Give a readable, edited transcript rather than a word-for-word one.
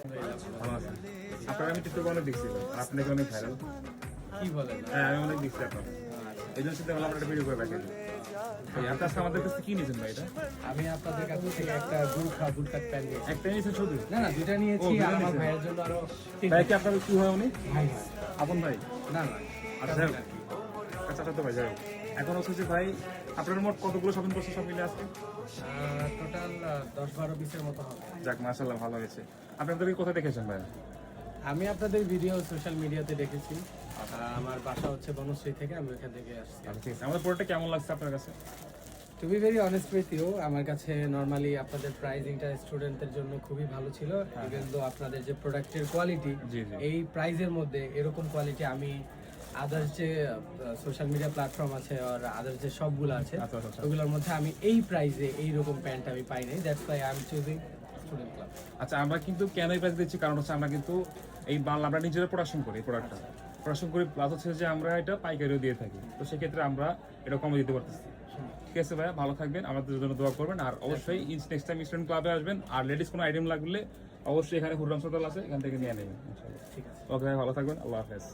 ভালো আছেন? আপনার আমি টিকটক অনেক দেখছি ভাই, আপনাকে অনেক ভাইরাল। কি বলেন? হ্যাঁ, আমি অনেক দেখছি আপনার। এই জন্য চিন্তা করলাম আমরা একটা ভিডিও করে রাখি। ভাই আপনার কাছে আমাদের কাছে কি নিয়েছেন ভাই এটা? আমি আপনাদের কাছ থেকে একটা বুটকাট প্যান্ট নিয়েছি। একটা নিয়েছেন শুধু? না না, দুইটা নিয়েছি। দুইটা আর আমার নিয়েছেন? ভাইয়ের জন্য আরো ভাই কি আপনার কি হয় উনি? ভাই হয়। আপন ভাই? না না, আচ্ছা যাই হোক। আচ্ছা আচ্ছা তো ভাই যাই হোক। এখন হচ্ছে যে ভাই আপনার মোট কতগুলো শপিং করছে সব মিলে আজকে? টোটাল 10-12-20-এর মতো হবে। যাক মাশাআল্লাহ, ভালো হয়েছে। আপনাদেরকে কোথায় দেখেছেন ভাই? আমি আপনাদের ভিডিও সোশ্যাল মিডিয়াতে দেখেছি। আমার বাসা হচ্ছে বনশ্রী থেকে, আমি ওইখান থেকে আসছি। আচ্ছা ঠিক আছে। আমাদের প্রোডাক্টটা কেমন লাগছে আপনার কাছে? To be very honest with you, আমার কাছে নর্মালি আপনাদের প্রাইসিংটা স্টুডেন্টদের জন্য খুবই ভালো ছিল। ইভেন দো আপনাদের যে প্রোডাক্টের কোয়ালিটি, জি জি। এই প্রাইসের মধ্যে এরকম কোয়ালিটি আমি আদার্স যে সোশ্যাল মিডিয়া প্ল্যাটফর্ম আছে আর আদার্স যে সবগুলো আছে আচ্ছা আচ্ছা। ওগুলোর মধ্যে আমি এই প্রাইসে এইরকম প্যান্ট আমি পাই নাই। That's why I am choosing student club. আচ্ছা আমরা কিন্তু কেন এই প্রাইস দিচ্ছি, কারণ হচ্ছে আমরা কিন্তু এই বাংলা আমরা নিজেরা প্রোডাকশন করি, এই প্রোডাক্টটা প্রোডাকশন করি, প্লাস হচ্ছে যে আমরা এটা পাইকারিও দিয়ে থাকি। তো সেক্ষেত্রে আমরা এটা কমে দিতে পারতেছি। ঠিক আছে ভাইয়া, ভালো থাকবেন, আমাদের জন্য দোয়া করবেন। আর অবশ্যই নেক্সট টাইম স্টুডেন্ট ক্লাবে আসবেন। আর লেডিস কোনো আইটেম লাগলে অবশ্যই এখানে হুররাম সদল আছে, এখান থেকে নিয়ে নেবেন। ঠিক আছে। ওকে ভাই, ভালো থাকবেন, আল্লাহ হাফেজ।